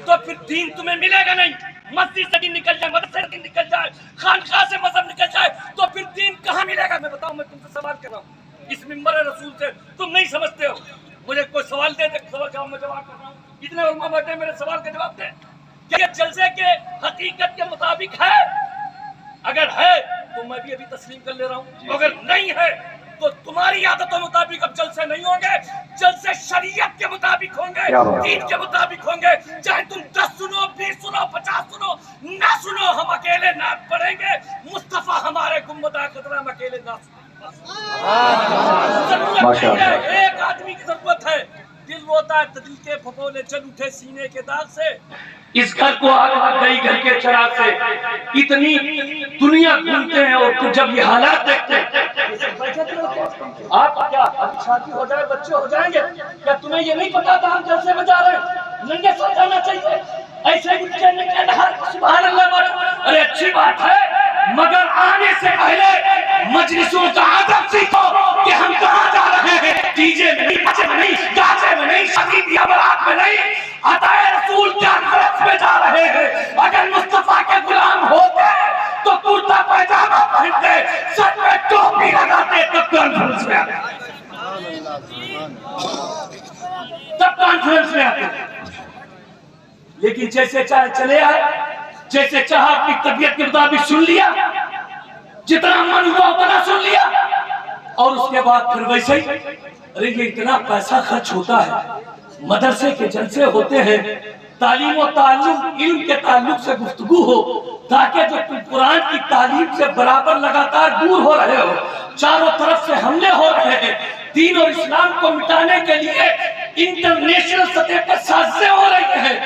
تو پھر دین تمہیں ملے گا نہیں. مسجد سے دین نکل جائے, مدرسے سے دین نکل جائے, خانقاہ سے مذہب نکل جائے, تو پھر دین کہاں ملے گا؟ میں بتاؤں, میں تم سے سوال کر رہا ہوں اس منبر رسول سے, تم نہیں سمجھتے ہو. مجھے کوئی سوال دے دے, سوال کا میں جواب کر رہا ہوں. اتنے علماء بیٹھے میرے سوال کا جواب دیں. کیا یہ جلسے کے حقیقت کے مطابق ہے؟ اگر ہے تو میں بھی ابھی تسلیم کر لے رہا ہوں. اگر نہیں ہے تو تمہاری عادتوں مطابق اب جلسے نہیں ہوں گے, جلسے شریعت کے مطابق ہوں گے, دین کے مطابق ہوں گے. چاہے تم 10 سنو, 20 سنو, 50 سنو, نہ سنو, ہم اکیلے نعت پڑھیں گے. مصطفیٰ ہمارے گنبدِ خضرا ہم اکیلے نعت سنیں. ضرورت نہیں ہے, ایک آدمی کی ضرورت ہے. دل روتا ہے تو دل کے پھپولے چل اٹھے سینے کے داغ سے, اس گھر کو آگ لگ گئی گھر کے چراغ سے. اتنی دنیا گھومتے ہیں اور تو جب یہ حالات دیکھتے ہیں, آپ کیا ابھی شادی ہو جائے, بچے ہو جائیں گے, کیا تمہیں یہ نہیں پتا تھا ہم جلسے میں جا رہے ہیں؟ ننگے سر جانا چاہیے, ایسے نکلے نکلے نہر, سبحان اللہ بات. ارے اچھی بات ہے, مگر آنے سے پہلے مجلسوں کا ادب سیکھو کہ ہم کہاں جا رہے ہیں. ڈی جے میں نہیں, بچے میں نہیں, گاجے میں نہیں, شادی بیاہ برات میں نہیں, عطائے رسول کے انفرت میں جا رہے ہیں. اگر مصطفیٰ کے غلام ہوتے تو کرتا پائجامہ پہنتے, سر میں ٹوپی لگاتے, تب کانفرنس میں آتے, تب کانفرنس میں آتے. لیکن جیسے چاہے چلے آئے, جیسے چاہا اپنی طبیعت کے مطابق سن لیا, جتنا من ہوا اتنا سن لیا, اور اس کے بعد پھر ویسے ہی. ارے یہ اتنا پیسہ خرچ ہوتا ہے, مدرسے کے جلسے ہوتے ہیں, تعلیم و تعلم, علم کے تعلق سے گفتگو ہو, تاکہ جو تم قرآن کی تعلیم سے برابر لگاتار دور ہو رہے ہو, چاروں طرف سے حملے ہو رہے ہیں, دین اور اسلام کو مٹانے کے لیے انٹرنیشنل سطح پر سازشیں ہو رہی ہیں,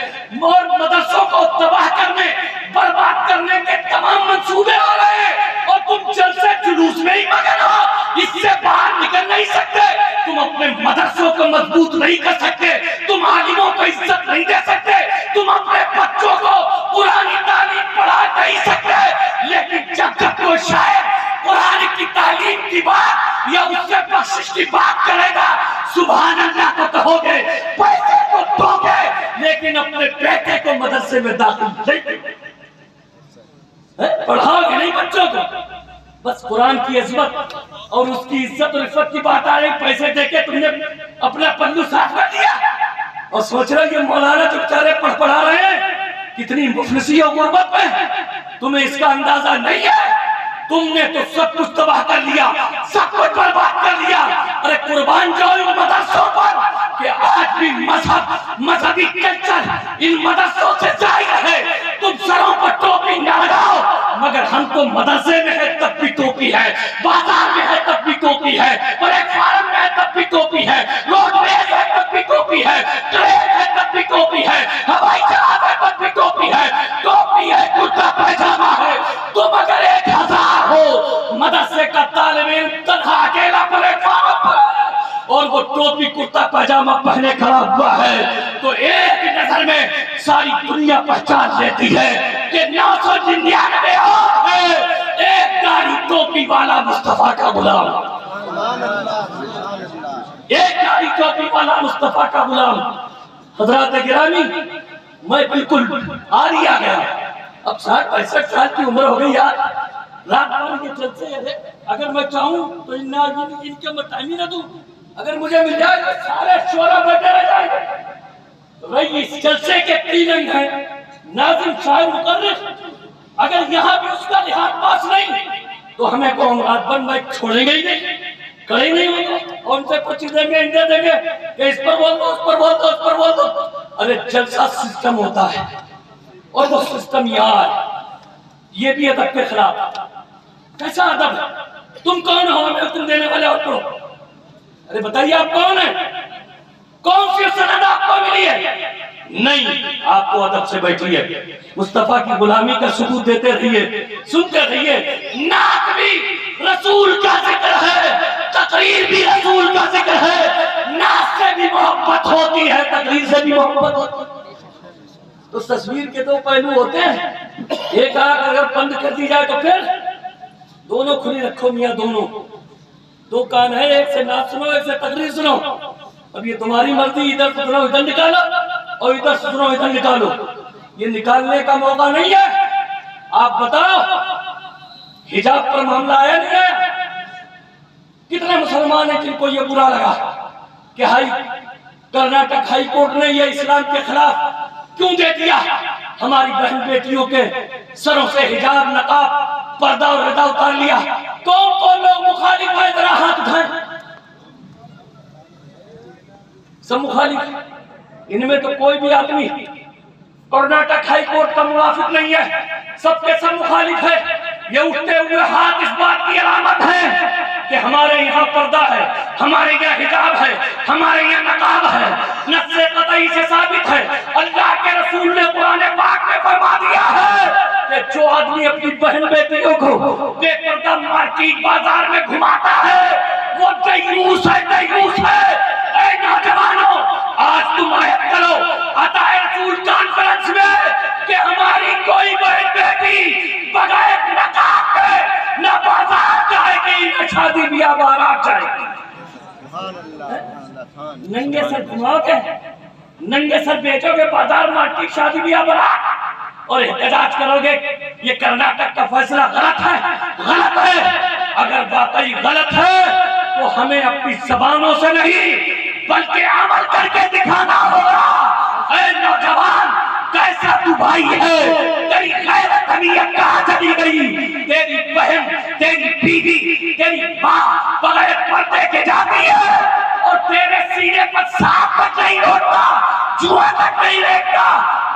اور مدرسوں کو تباہ کرنے, برباد کرنے کے تمام منصوبے ہو رہے ہیں, اور تم جلسے جلوس میں ہی مگن ہو, اس سے باہر نکل نہیں سکتے. تم اپنے مدرسوں کو مضبوط نہیں کر سکتے, تم عالموں کو عزت نہیں دے سکتے, تم اپنے بچوں کو پرانی تعلیم پڑھا نہیں سکتے. لیکن جب کوئی شاعر قرآن کی تعلیم کی بات یا اس سے بخشش کی بات کرے گا, سبحان اللہ کو کہو گے, پیسے کو دو گے, لیکن اپنے بیٹے کو مدرسے میں داخل نہیں پڑھاؤ گے نہیں بچوں کو. بس قرآن کی عظمت اور اس کی عزت اور عفت کی بات آ رہی, پیسے دے کے تم نے اپنا پلو صاف کر دیا, اور سوچ رہے یہ مولانا جو بیچارے پڑھا رہے ہیں کتنی مفلسی اور غربت میں, تمہیں اس کا اندازہ نہیں ہے. تم نے تو سب کچھ تباہ کر لیا, سب کچھ برباد کر لیا. ارے قربان جاؤ ان مدرسوں پر کہ آج بھی مذہبی کلچر ان مدرسوں سے ظاہر ہے. تم سروں پر ٹوپی نہ لگاؤ, مگر ہم تو مدرسے میں ہے تب بھی ٹوپی ہے, بازار میں ہے تب بھی ٹوپی ہے, پلیٹ فارم میں ہے تب بھی ٹوپی ہے, روڈ ویز ہے تب بھی ٹوپی ہے, ٹرین ہے تب بھی ٹوپی ہے, ہوائی جہاز ہے تب بھی ٹوپی ہے. ٹوپی ہے, کرتا پائجامہ ہے. تم اگر 1000 ہو, مدرسے کا طالب علم تنہا اکیلا پلیٹ فارم پر اور وہ ٹوپی کرتا پائجامہ پہنے کھڑا ہوا ہے, تو ایک نظر میں ساری دنیا پہچان لیتی ہے کہ 999 اور ہے ایک داڑھی ٹوپی والا مصطفیٰ کا غلام, ایک داڑھی ٹوپی والا مصطفیٰ کا غلام. حضرات گرامی, میں بالکل آری آ گیا, اب 60-65 سال کی عمر ہو گئی یار. رات بھر کے جلسے ہیں, اگر میں چاہوں تو ان کے میں ٹائم ہی نہ دوں. اگر مجھے مل جائے تو سارے شعرا بیٹھے رہ جائیں گے. بھائی اس جلسے کے 3 انگ ہیں, ناظم, شاعر, مقرر. اگر یہاں بھی اس کا لحاظ پاس نہیں تو ہمیں قوم رات بھر میں چھوڑیں گے ہی نہیں, کڑے نہیں ہوں گے, اور ان سے کچھ دیں گے, ان دیں گے کہ اس پر بول دو, اس پر بول دو, اس پر بول دو. ارے جلسہ سسٹم ہوتا ہے, اور وہ سسٹم یار یہ بھی ادب کے خلاف. کیسا ادب ہے؟ تم کون ہو ہمیں حکم دینے والے اور تو؟ ارے بتائیے آپ کون ہیں؟ کون سی سند آپ کو ملی ہے؟ نہیں, آپ کو ادب سے بیٹھیے, مصطفیٰ کی غلامی کا ثبوت دیتے رہیے, سنتے رہیے. نعت بھی رسول کا ذکر ہے, تقریر بھی رسول کا ذکر ہے. نعت سے بھی محبت ہوتی ہے, تقریر سے بھی محبت ہوتی ہے. تو تصویر کے 2 پہلو ہوتے ہیں, ایک آنکھ اگر بند کر دی جائے تو پھر دونوں کھلی رکھو میاں, دونوں 2 کان ہے, ایک سے نعت سنو, ایک سے تقریر سنو. اب یہ تمہاری مرضی, ادھر سنو ادھر نکالو, اور ادھر سنو ادھر نکالو. یہ نکالنے کا موقع نہیں ہے. آپ بتاؤ حجاب پر معاملہ آیا نہیں ہے؟ کتنے مسلمان ہیں جن کو یہ برا لگا کہ کرناٹک ہائی کورٹ نے یہ اسلام کے خلاف کیوں دے دیا؟ ہماری بہن بیٹیوں کے سروں سے حجاب، نقاب، پردہ اور ردہ اتار لیا. کون کون لوگ مخالف ہیں؟ ذرا ہاتھ اٹھائیں. سب مخالف. ان میں تو کوئی بھی آدمی کرناٹک ہائی کورٹ کا موافق نہیں ہے. سب کے سب مخالف ہے. یہ اٹھتے ہوئے ہاتھ اس بات کی علامت ہے کہ ہمارے یہاں پردہ ہے، ہمارے یہاں حجاب ہے، ہمارے یہاں نقاب ہے. نص قطعی سے ثابت ہے. اللہ کے رسول نے قرآن پاک میں فرما دیا ہے کہ جو آدمی اپنی بہن بیٹیوں کو بے پردہ مارکیٹ بازار میں گھماتا ہے وہ دیوس ہے، دیوس ہے. اے نوجوانوں، آج تم آیت کرو عطا رسول کانفرنس میں کہ ہماری کوئی بہن بیٹی بغیر نقاب کے نہ بازار جائے گی نہ شادی بیاہ بارات جائے گی. ننگے سر گھماؤ گے، ننگے سر بیچو گے بازار مارکیٹ شادی بیاہ بارات اور احتجاج کرو گے. یہ کرناٹک کا فیصلہ غلط ہے، غلط ہے. اگر واقعی غلط ہے تو ہمیں اپنی زبانوں سے نہیں بلکہ عمل کر کے دکھانا ہوگا. اے نوجوان، کیسا تو بھائی ہے؟ تیری غیرت طبیعت کہاں چلی گئی؟ تیری بہن، تیری بیوی، تیری ماں بغیر پردے کے جاتی ہے اور تیرے سینے پر سانپ تک نہیں روٹتا، چوہا تک نہیں دیکھتا.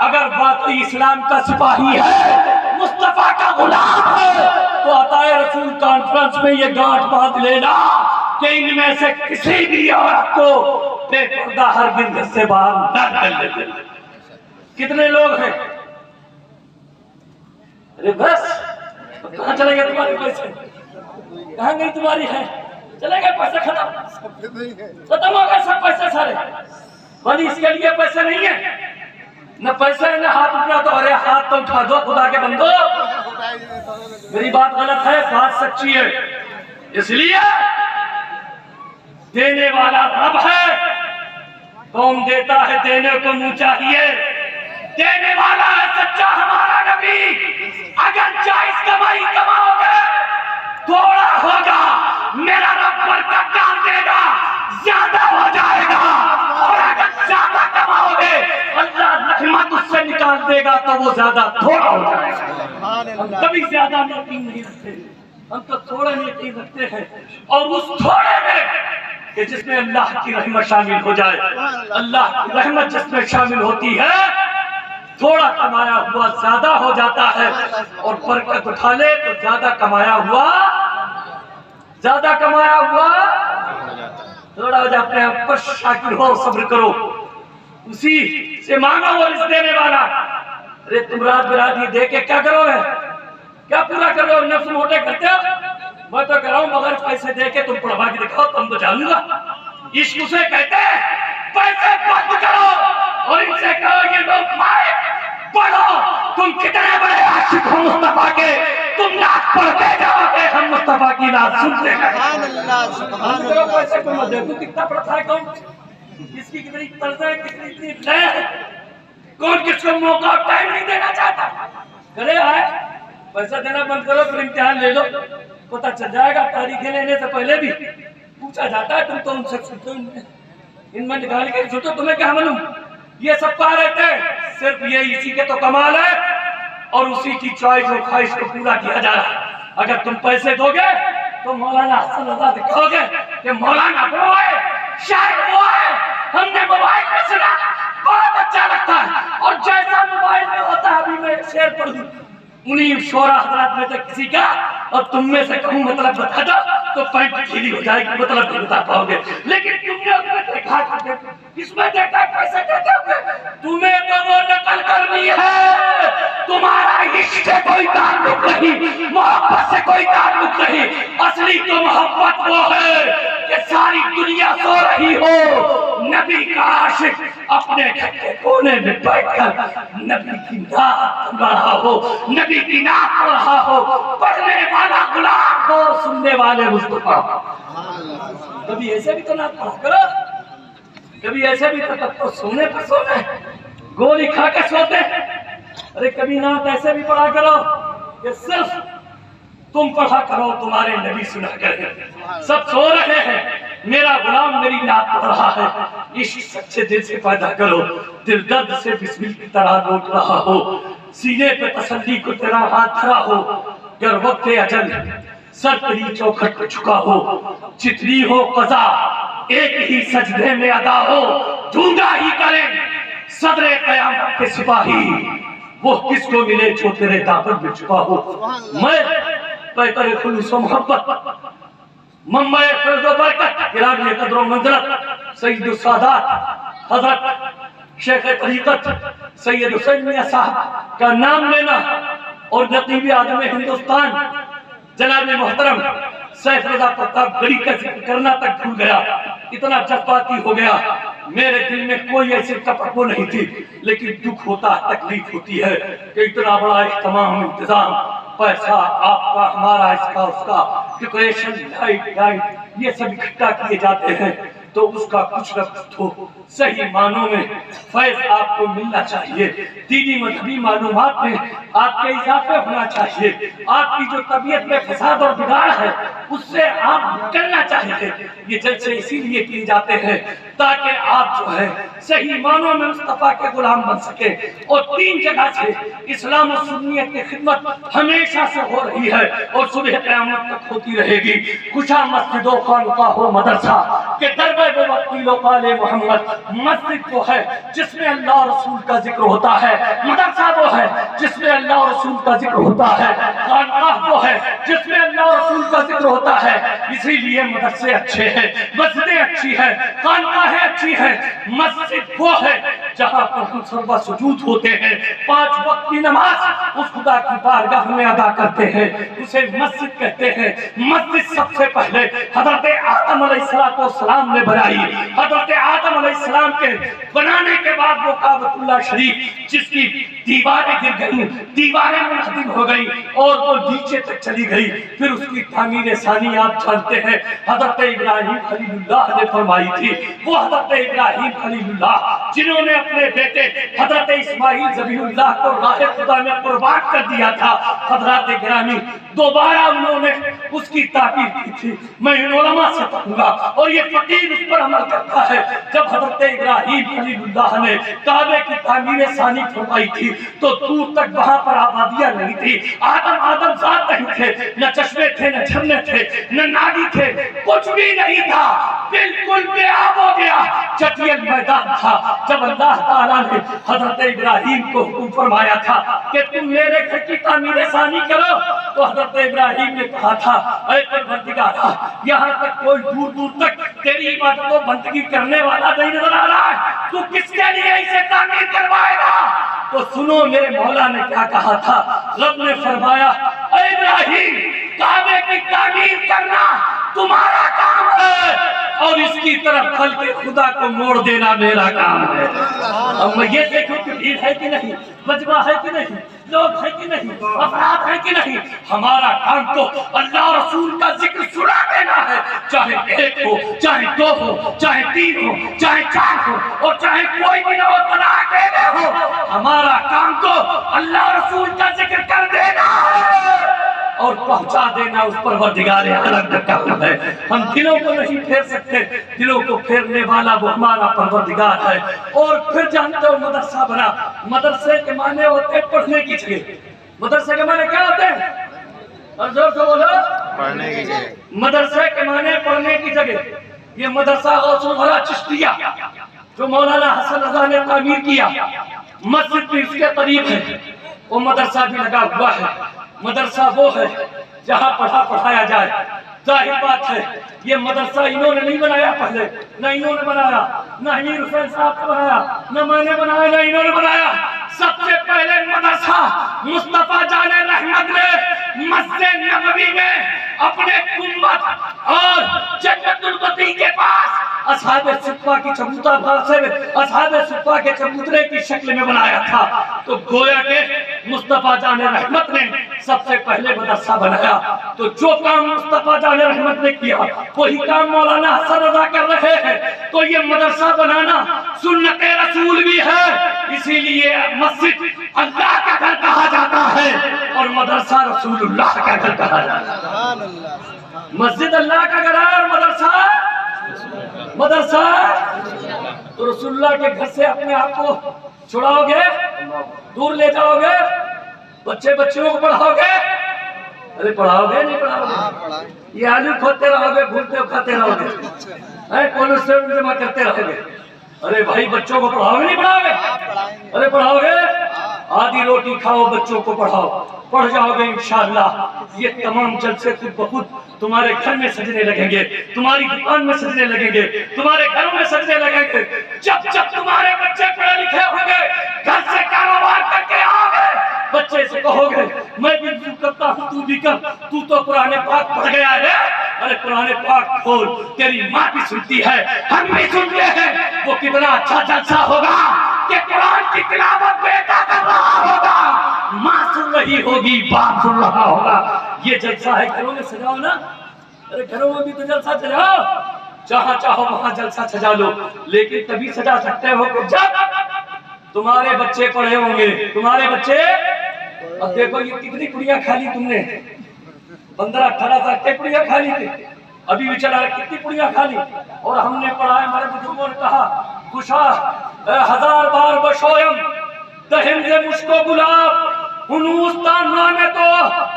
اگر واقعی اسلام کا سپاہی ہے، مصطفیٰ کا غلام ہے، تو عطا رسول کانفرنس میں یہ گانٹھ باندھ لینا کہ ان میں سے کسی بھی عورت کو بے پردہ ہرگز گھر سے باہر نہ نکلنے دیں. کتنے لوگ ہیں؟ ارے بس کہاں چلے گئے تمہارے پیسے؟ کہاں گئی تمہاری ہے؟ چلے گئے پیسے، ختم ہو گئے سب پیسے سارے. بھلی اس کے لیے پیسے نہیں ہیں، نہ پیسے نہ ہاتھ اٹھا تو. ارے ہاتھ تو اٹھا دو خدا کے بندو. میری بات غلط ہے، بات سچی ہے. اس لیے دینے والا رب ہے. کون دیتا ہے؟ دینے کو منہ چاہیے. دینے والا ہے سچا ہمارا نبی. اگر جائز کمائی کماؤ گے تھوڑا ہوگا، میرا رب برکت ڈال دے گا، زیادہ ہو جائے گا. اور اگر زیادہ کماؤ گے اللہ رحمت اس سے نکال دے گا تو وہ زیادہ تھوڑا ہو جائے گا. ہم کبھی زیادہ یقین نہیں رکھتے، ہم تو تھوڑا یقین رکھتے ہیں. اور اس تھوڑے میں کہ جس میں اللہ کی رحمت شامل ہو جائے، اللہ کی رحمت جس میں شامل ہوتی ہے، تھوڑا کمایا ہوا زیادہ ہو جاتا ہے. اور برکت اٹھا لے تو زیادہ کمایا ہوا تھوڑا ہو جاتا ہے. پر شاکر ہو، صبر کرو، اسی سے مانگو اور اس دینے والا. ارے تم رات برات یہ دے کے کیا کرو گے؟ کیا پورا کر رہے ہو؟ نفس موٹے کرتے ہو. میں تو کہہ رہا ہوں مگر پیسے دے کے تم پڑھوا کے دکھاؤ، تم تو جانوں گا. عشق اسے کہتے ہیں پیسے بند کرو اور ان سے کہو یہ لوگ مائک پڑھو. تم کتنے بڑے عاشق ہو مصطفیٰ کے، تم نعت پڑھتے جاؤ گے، ہم مصطفیٰ کی نعت سنتے ہیں. سبحان اللہ، سبحان اللہ. پیسے کو مت دیکھو کتنا پڑھتا ہے کون، کس کی کتنی طرز ہے، کتنی لے ہے، کون کس کو موقع اور ٹائم نہیں دینا چاہتا. کرے آئے پیسہ دینا بند کرو، پھر امتحان لے لو، پتہ چل جائے گا. تاریخیں لینے سے پہلے بھی پوچھا جاتا ہے تم تو ان سے چھوٹو، ان میں نکال کے چھوٹو، تمہیں کیا معلوم. یہ سب کہا رہتے ہیں صرف یہ اسی کے تو کمال ہے اور اسی کی چوائس اور خواہش کو پورا کیا جا رہا ہے. اگر تم پیسے دو گے تو مولانا حسن رضا دکھاؤ گے کہ مولانا وہ ہے، شاعر وہ ہے، ہم نے موبائل میں سنا، بہت اچھا لگتا ہے. اور جیسا موبائل میں ہوتا ہے، ابھی میں شعر پڑھ دوں انہیں شعراء حضرات میں سے کسی کا، اور تم میں سے کہوں مطلب بتا دو تو پینٹ ڈھیلی ہو جائے گی، مطلب نہیں بتا پاؤ گے. لیکن تم نے اس میں دیکھا کہ اس میں دیکھا پیسے دیتے ہوئے، تمہیں تو وہ نقل کرنی ہے. تمہارا عشق سے کوئی تعلق نہیں، محبت سے کوئی تعلق نہیں. اصلی تو محبت وہ ہے کہ ساری دنیا سو رہی ہو، نبی کا عاشق اپنے گھر کے کونے میں بیٹھ کر نبی کی نعت سن رہا ہو، نبی کی نعت پڑھ رہا ہو، پڑھنے والا غلام ہو، سننے والے مصطفیٰ. کبھی ایسے بھی تو نعت پڑھا کرو، کبھی ایسے بھی تو سونے پر سونا ہے، گولی کھا کے سوتے ہیں. ارے کبھی نعت ایسے بھی پڑھا کرو کہ صرف تم پڑھا کرو، تمہارے نبی سنا کریں، سب سو رہے ہیں، میرا غلام میری نعت پڑھ رہا ہے، عشق سچے دل سے پیدا کرو، دل درد سے بسمل کی طرح لوٹ رہا ہو، سینے پہ تسلی کو تیرا ہاتھ دھرا ہو، گر وقت اجل سر تیری چوکھٹ پہ جھکا ہو، جتنی ہو قضا ایک ہی سجدے میں ادا ہو، ڈھونڈا ہی کریں صدر قیامت کے سپاہی، وہ کس کو ملے جو تیرے دامن میں چھپا ہو۔ میں پیکر خلوص و محبت، منبع فیض و برکت، گرامی قدر و منزلت سید السادات حضرت شیخ طریقت سید حسین میاں صاحب کا نام لینا اور نقیب اعظم ہندوستان جناب محترم سیف رضا پرتاپ گڑھی کا ذکر کرنا تک بھول گیا، اتنا جذباتی ہو گیا، میرے دل میں کوئی ایسی کپٹ وہ نہیں تھی، لیکن دکھ ہوتا ہے، تکلیف ہوتی ہے کہ اتنا بڑا اہتمام، انتظام، پیسہ آپ کا، ہمارا، اس کا، اس کا، ڈیکوریشن، لائٹ، یہ سب اکٹھا کیے جاتے ہیں تو اس کا کچھ نہ کچھ تو صحیح معنوں میں فیض آپ کو ملنا چاہیے، دینی مذہبی معلومات میں آپ کے اضافے ہونا چاہیے، آپ کی جو طبیعت میں فساد اور بگاڑ ہے اس سے آپ نکلنا چاہیے۔ یہ جلسے اسی لیے کیے جاتے ہیں تاکہ آپ جو ہے صحیح معنوں میں مصطفیٰ کے غلام بن سکے، اور تین جگہ سے اسلام و سنیت کی خدمت ہمیشہ سے ہو رہی ہے اور صبح قیامت تک ہوتی رہے گی۔ کچھا مسجد و خانقاہ و مدرسہ کہ دربے و وکیل و قال محمد، مسجد وہ ہے جس میں اللہ رسول کا ذکر ہوتا ہے، مدرسہ وہ ہے جس میں اللہ رسول کا ذکر ہوتا ہے، خانقاہ وہ ہے جس میں اللہ رسول کا ذکر ہوتا ہے۔ اسی لیے مدرسے اچھے ہیں، مسجدیں اچھی ہیں، خانقاہیں اچھی ہیں، مسجد وہ ہے جہاں پر ہم سربا سجود ہوتے ہیں، 5 وقت کی نماز اس خدا کی بارگاہ میں ادا کرتے ہیں، اسے مسجد کہتے ہیں۔ مسجد سب سے پہلے حضرت آدم علیہ السلام نے بنائی، حضرت آدم علیہ السلام کے بنانے کے بعد وہ کعبۃ اللہ شریف جس کی دیواریں گر گئیں، دیواریں منہدم ہو گئیں اور وہ نیچے تک چلی گئی، پھر اس کی تعمیر ثانی آپ جانتے ہیں حضرت ابراہیم خلیل اللہ نے فرمائی تھی۔ وہ حضرت ابراہیم خلیل اللہ جنہوں نے اپنے بیٹے حضرت اسماعیل ذبیح اللہ کو راہ خدا میں قربان کر دیا تھا، حضرات گرامی دوبارہ انہوں نے اس کی تعبیر کی تھی۔ میں ان علماء سے پڑھوں گا اور یہ فقیر اس پر عمل کرتا ہے۔ جب حضرت ابراہیم خلیل اللہ نے کعبے کی تعمیر ثانی فرمائی تھی تو دور تک وہاں پر آبادیاں نہیں تھی، آدم ذات نہیں تھے، نہ چشمے تھے، نہ جھرنے تھے، نہ نادی تھے، کچھ بھی نہیں تھا، بالکل بے آب ہو گیا، چٹیل میدان تھا۔ جب اللہ تعالیٰ نے حضرت ابراہیم کو حکم فرمایا تھا کہ تم میرے گھر کی تعمیر ثانی کرو تو حضرت ابراہیم نے کہا تھا اے پروردگارا، یہاں تک کوئی دور دور تک تیری عبادت و بندگی کرنے والا نہیں نظر آ رہا ہے، تو کس کے لیے اسے تعمیر کروائے گا؟ تو سنو میرے مولا نے کیا کہا تھا، رب نے فرمایا اے ابراہیم کعبے کی تعمیر کرنا تمہارا کام ہے اور اس کی طرف خلق خدا کو موڑ دینا میرا کام ہے۔ اب میں یہ دیکھوں کہ بھیڑ ہے کہ نہیں، مجمع ہے کہ نہیں، لوگ ہیں کہ نہیں، افراد ہیں کہ نہیں، ہمارا کام تو اللہ رسول کا ذکر سنا دینا ہے، چاہے 1 ہو، چاہے 2 ہو، چاہے 3 ہو، چاہے 4 ہو، اور چاہے کوئی بھی نہ ہو، تنا اکیلے ہو، ہمارا کام تو اللہ رسول کا ذکر کر دینا ہے اور پہنچا دینا اس پروردگار عالم کا کام ہے۔ ہم دلوں کو نہیں پھیر سکتے، دلوں کو پھیرنے والا وہ ہمارا پروردگار ہے۔ اور پھر جانتے ہو مدرسہ بنا، مدرسے کے معنی ہوتے ہیں پڑھنے کی جگہ۔ مدرسے کے معنی کیا ہوتے ہیں؟ اور زور سے بولو، پڑھنے کی جگہ۔ مدرسے کے معنی پڑھنے کی جگہ۔ یہ مدرسہ غوث الورا چشتیہ جو مولانا حسن رضا نے تعمیر کیا، مسجد بھی اس کے قریب ہے، وہ مدرسہ بھی لگا ہوا ہے۔ مدرسہ وہ ہے جہاں پڑھایا جائے۔ ظاہر بات ہے یہ مدرسہ انہوں نے نہیں بنایا، پہلے نہ انہوں نے بنایا، نہ امیر حسین صاحب نے بنایا، نہ میں نے بنایا، نہ انہوں نے بنایا۔ سب سے پہلے مدرسہ مصطفیٰ جان رحمت نے مسجد نبوی میں اپنے گنبد اور جنت البقیع کے پاس اصحاب صفہ کی چبوترا بھار سے اصحاب صفہ کے چبوترے کی شکل میں بنایا تھا۔ تو گویا کہ مصطفیٰ جان رحمت نے سب سے پہلے مدرسہ بنایا۔ تو جو کام مصطفیٰ جان رحمت نے کیا وہی کام مولانا حسن رضا کر رہے ہیں۔ تو یہ مدرسہ بنانا سنت رسول بھی ہے، اسی لیے مسجد اللہ کا گھر سبحان اللہ۔ مسجد اللہ کا گھر ہے اور مدرسہ تو رسول اللہ کے گھر سے اپنے آپ کو چھڑاؤ گے، دور لے جاؤ گے، بچوں کو پڑھاؤ گے؟ ارے پڑھاؤ گے نہیں پڑھاؤ گے؟ یہ آلو کھوتے رہو گے، بھولتے کھاتے رہو گے، کولسٹرول جمع کرتے رہو گے؟ ارے بھائی بچوں کو پڑھاؤ گے نہیں پڑھاؤ گے؟ ارے پڑھاؤ گے؟ آدھی روٹی کھاؤ، بچوں کو پڑھاؤ، پڑھ جاؤ گے انشاءاللہ۔ یہ تمام جلسے خود بخود تمہارے گھر میں سجنے لگیں گے، تمہاری دکان میں سجنے لگیں گے، تمہارے گھروں میں سجنے لگیں گے۔ جب تمہارے بچے پڑھے لکھے ہوں گے، گھر سے کاروبار کر کے آؤ گے، بچے سے کہو گے میں بھی کرتا ہوں تو بھی کر، تو تو قرآن پاک پڑھ گیا ہے۔ ارے قرآن پاک کھول، تیری ماں بھی سنتی ہے، ہم بھی سنتے ہیں، وہ کتنا اچھا جلسہ ہوگا کہ قرآن کی تلاوت بیٹا کر رہا ہوگا، ماں سن رہی ہوگی، باپ سن رہا ہوگا۔ یہ جلسہ ہے، گھروں میں سجاؤ نا، ارے گھروں میں بھی تو جلسہ سجاؤ، جہاں چاہو وہاں جلسہ سجا لو، لیکن تبھی سجا سکتے ہو کہ جب تمہارے بچے پڑھے ہوں گے، تمہارے بچے۔ اب دیکھو یہ کتنی پڑیاں کھا لی تم نے، 15-18 سال کے پڑیاں کھا لی تھی، ابھی بھی چلا رہا کتنی پڑیاں کھا لی۔ اور ہم نے پڑھا ہے، ہمارے بزرگوں نے کہا خوشا 1000 بار بشویم دہن سے مشکو گلاب ہنوستان نامے تو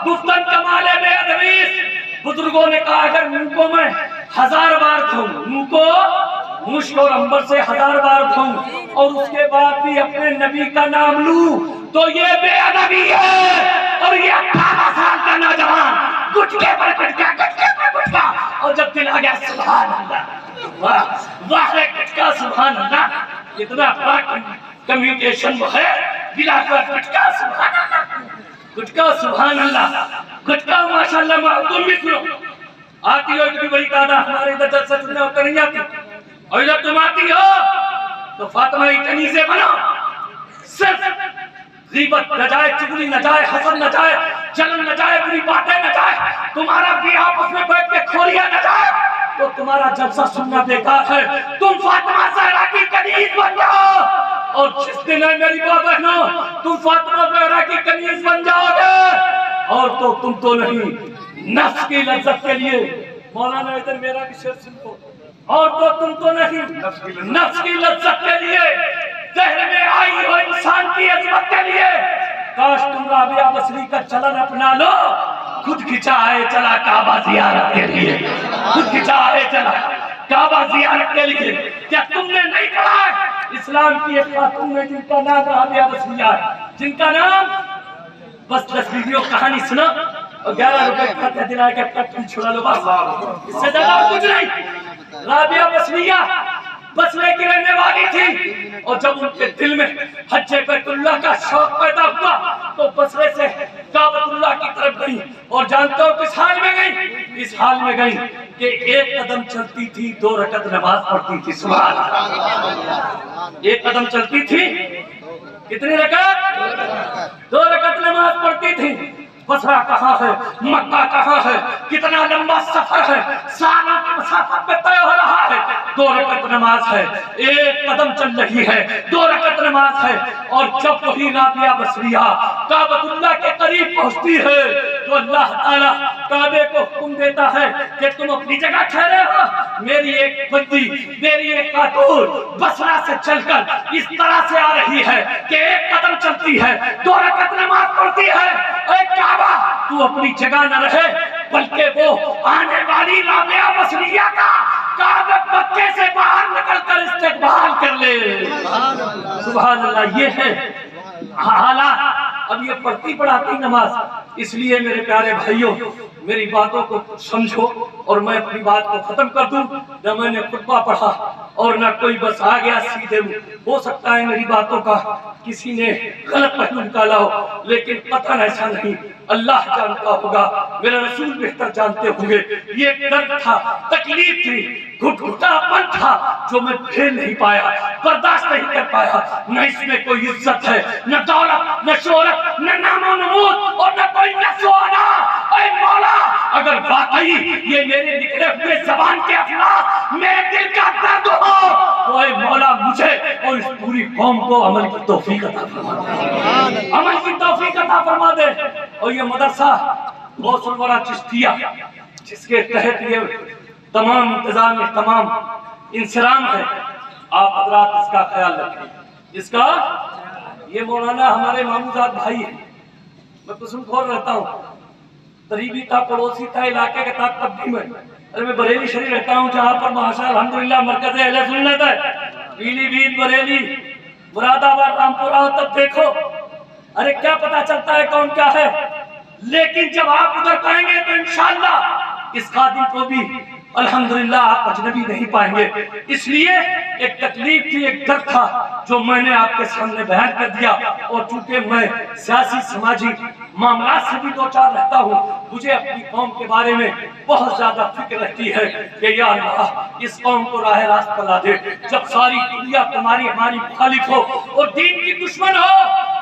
گفتن کمالے بے ادویس۔ بزرگوں نے کہا اگر منہ کو میں 1000 بار دھوں، منہ کو مشک اور عنبر سے 1000 بار دھوں اور اس کے بعد بھی اپنے نبی کا نام لوں تو یہ بے ادبی ہے۔ اور یہ 18 سال کا نوجوان گٹکے پر گٹکا، اور جب دل آ گیا سبحان اللہ، واہ گٹکا سبحان اللہ، اتنا بڑا کمیونیکیشن وہ ہے، بلا گٹکا سبحان اللہ، گٹکا سبحان اللہ، گٹکا ماشاءاللہ۔ تم بھی سنو، آتی ہو اتنی بڑی تعداد، ہمارے ادھر جلسہ سننے ہوتا نہیں آتی، اور جب تم آتی ہو تو فاطمہ اتنی سے بنو، صرف غیبت نہ جائے، چغلی نہ جائے، حسد نہ جائے، جلن نہ جائے، بری باتیں نہ جائے، تمہارا بھی آپس میں بیٹھ کے کھولیا نہ جائے، تو تمہارا جلسہ سننا بیکار ہے۔ تم فاطمہ زہرا کی کنیز بن جاؤ، اور جس دن ہے میری ماں بہنوں تم فاطمہ زہرا کی کنیز بن جاؤ گے، اور تو تم تو نہیں، نفس کی لذت کے لیے، مولانا ادھر میرا بھی شعر سن کو، اور تو تم تو نہیں، نفس کی لذت کے لیے، دہر میں آئی ہو انسان کی عظمت کے لیے، کاش تم رابعہ بصری کا چلن اپنا لو، خود کھچائے چلا کعبہ زیارت کے لیے، خود کھچائے چلا کعبہ زیارت کے لیے۔ کیا تم نے نہیں پڑھا ہے اسلام کی ایک خاتون میں جن کا نام رابعہ بصری ہے، جن کا نام بس 10 ویڈیو کہانی سنا اور 11 روپے کھاتے دلائے کے پٹل چھڑا لو، بس اس سے زیادہ کچھ نہیں۔ رابعہ بصریہ بصرے کی رہنے والی تھی، اور جب ان کے دل میں حج بیت اللہ کا شوق پیدا ہوا تو بصرے سے کعبۃ اللہ کی طرف گئی، اور جانتے ہو کس حال میں گئی؟ اس حال میں گئی کہ 1 قدم چلتی تھی 2 رکعت نماز پڑھتی تھی۔ سبحان اللہ، 1 قدم چلتی تھی کتنی رکعت؟ 2 رکعت نماز پڑھتی تھی۔ بصرہ کہاں ہے، مکہ کہاں ہے، کتنا لمبا سفر ہے، سالوں کی مسافت پہ طے ہو رہا ہے، 2 رکعت نماز ہے، 1 قدم چل رہی ہے، 2 رکعت نماز ہے۔ اور جب وہی رابعہ بصریہ کعبۃ اللہ کے قریب پہنچتی ہے تو اللہ تعالیٰ کعبے کو حکم دیتا ہے کہ تم اپنی جگہ ٹھہرے ہو، میری ایک بندی، میری ایک خاتون بصرہ سے چل کر اس طرح سے آ رہی ہے کہ 1 قدم چلتی ہے، 2 رکعت نماز پڑھتی ہے۔ اے کعبہ تو اپنی جگہ نہ رہے، بلکہ وہ آنے والی رابعہ بصریہ کا کعبہ مکے سے باہر نکل کر استقبال کر لے۔ سبحان اللہ، یہ ہے حالات۔ اب یہ پڑھتی پڑھاتی نماز، اس لیے میرے پیارے بھائیوں میری باتوں کو سمجھو، اور میں اپنی بات کو ختم کر دوں۔ نہ میں نے خطبہ پڑھا اور نہ کوئی بس آ گیا سیدھے، ہو سکتا ہے میری باتوں کا کسی نے غلط پہلو نکالا ہو، لیکن قطعاً ایسا نہیں، اللہ جانتا ہوگا، میرا رسول بہتر جانتے ہوں گے۔ یہ ایک درد تھا، تکلیف تھی، گھٹگھٹا پن تھا جو میں پھیل نہیں پایا، برداشت نہیں کر پایا۔ نہ اس میں کوئی عزت ہے، نہ دولت، نہ شہرت، نہ نام و نمود، اور نہ کوئی نفس و انا۔ اے مولا اگر واقعی یہ میرے نکلے ہوئے زبان کے الفاظ میرے دل کا درد ہو تو اے مولا مجھے اور اس پوری قوم کو عمل کی توفیق عطا فرما دے، عمل کی توفیق عطا فرما دے۔ اور یہ مدرسہ غوث الورا چشتیہ، جس کے تحت یہ تمام انتظام تمام انسرام ہے، آپ حضرات اس کا خیال رکھیں۔ اس کا یہ مولانا ہمارے ماموزاد بھائی ہیں، میں قسم کھول رہتا ہوں، قریبی تھا، پڑوسی تھا، علاقے کا تھا، تبدیل میں میں بریلی شریف رہتا ہوں، جہاں پر ماشاءاللہ الحمدللہ مرکز اہل سنت ہے، پیلی بھیت بریلی مراد آباد رامپورہ، تب دیکھو ارے کیا پتا چلتا ہے کون کیا ہے، لیکن جب آپ ادھر پائیں گے تو انشاءاللہ اس خادم کو بھی الحمدللہ آپ اجنبی نہیں پائیں گے۔ اس لیے ایک تکلیف تھی، ایک درد تھا جو میں نے آپ کے سامنے بیان کر دیا، اور چونکہ میں سیاسی سماجی معاملات سے بھی دو چار رہتا ہوں، مجھے اپنی قوم کے بارے میں بہت زیادہ فکر رہتی ہے کہ یا اللہ اس قوم کو راہ راست پر لا دے۔ جب ساری دنیا تمہاری ہماری مخالف ہو اور دین کی دشمن ہو،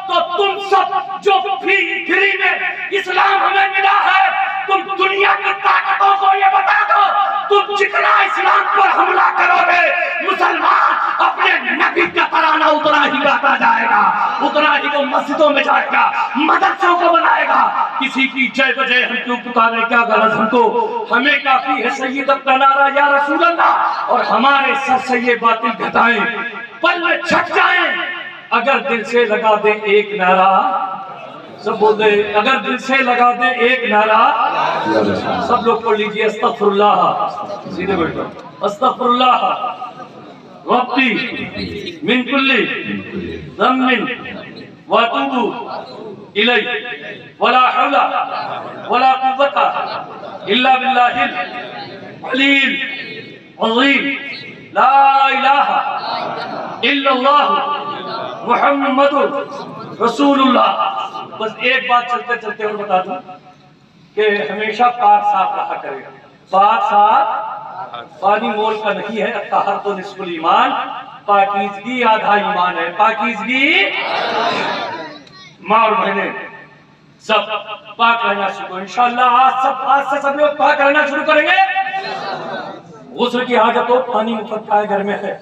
تو تم سب جو فری میں اسلام ہمیں ملا ہے، تم دنیا کی طاقتوں کو یہ بتا دو، تم جتنا اسلام پر حملہ کرو گے، مسلمان اپنے نبی کا ترانہ اتنا ہی گاتا جائے گا، اتنا ہی وہ مسجدوں میں جائے گا، مدرسوں کو بنائے گا۔ کسی کی جے بجے ہم کیوں پکارے، کیا غرض ہم کو، ہمیں کافی ہے سید اپنا نعرہ یا رسول اللہ، اور ہمارے سر سے یہ باطل گھٹائیں، پل میں چھٹ جائیں۔ اگر دل سے لگا دیں ایک نعرہ، سب بول دے، اگر دل سے لگا دیں ایک نعرہ، سب لوگ پڑھ لیجئے استغفر اللہ، سیدھے بیٹھو، استغفر اللہ ربی من کل ذنب واتوب الیہ ولا حول ولا قوۃ الا باللہ العلی العظیم، لا الہ الا اللہ محمد رسول اللہ۔ بس ایک بات چلتے چلتے اور بتا دوں کہ ہمیشہ پاک صاف رہا کرے، پاک صاف، پانی مول کا نہیں ہے، الطہارۃ نصف الایمان، پاکیزگی آدھا ایمان ہے، پاکیزگی، ماں اور بہنیں سب پاک رہنا شروع، انشاءاللہ آج سے سب لوگ پاک رہنا شروع کریں گے۔ غسل کی حاجت ہو، پانی مفت کا گھر میں ہے،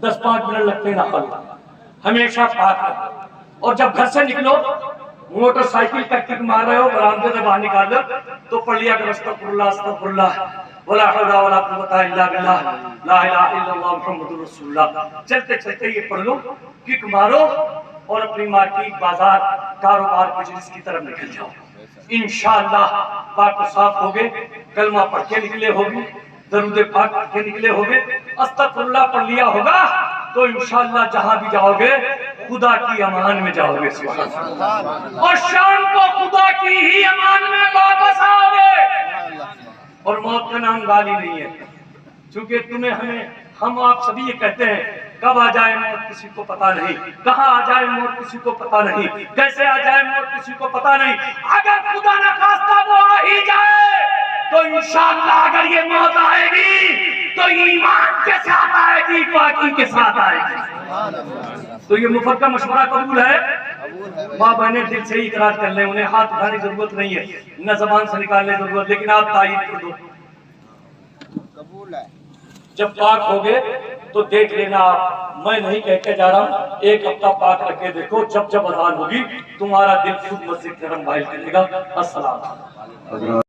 10-5 منٹ لگتے ہیں نہ، ہمیشہ پاک رہو۔ اور جب گھر سے نکلو، موٹر سائیکل کا کک مار رہے ہو، برآمدے سے باہر نکال دو تو پڑھ لیا کرو استغفر اللہ استغفر اللہ ولا حول ولا قوۃ الا باللہ لا الہ الا اللہ محمد رسول اللہ۔ چلتے چلتے یہ پڑھ لو، کک مارو اور اپنی مارکیٹ، بازار، کاروبار، بزنس کی طرف نکل جاؤ، انشاءاللہ پاک و صاف ہوگے، کلمہ پڑھ کے نکلے ہوگے، درود پاک پڑھ کے نکلے ہوگے، استغفر اللہ پڑھ لیا ہوگا، تو انشاءاللہ جہاں بھی جاؤ گے خدا کی امان میں جاؤ گے، اور شام کو خدا کی ہی امان میں واپس آؤ گے۔ اور موت کا نام گالی نہیں ہے، چونکہ ہم آپ سبھی یہ کہتے ہیں کب آ جائے موت کسی کو پتا نہیں، کہاں آ جائے موت کسی کو پتا نہیں، کیسے آ جائے موت کسی کو پتا نہیں۔ اگر خدا نہ خواستہ وہ آ ہی جائے تو انشاءاللہ اگر یہ موت آئے گی تو ایمان کے ساتھ آئے گی، پاکی کے ساتھ آئے گی۔ تو یہ مفت کا مشورہ قبول ہے؟ ماں بہنیں دل سے ہی اقرار کر لیں، انہیں ہاتھ اٹھانے کی ضرورت نہیں ہے، نہ زبان سے نکالنے کی ضرورت، لیکن آپ تائید کر دو قبول ہے۔ جب پاک ہوگے تو دیکھ لینا، آپ میں نہیں کہہ کے جا رہا ہوں، ایک ہفتہ پاک رکھ کے دیکھو، جب اذان ہوگی تمہارا دل خود مسجد کی طرف مائل کرے گا۔ السلام علیکم۔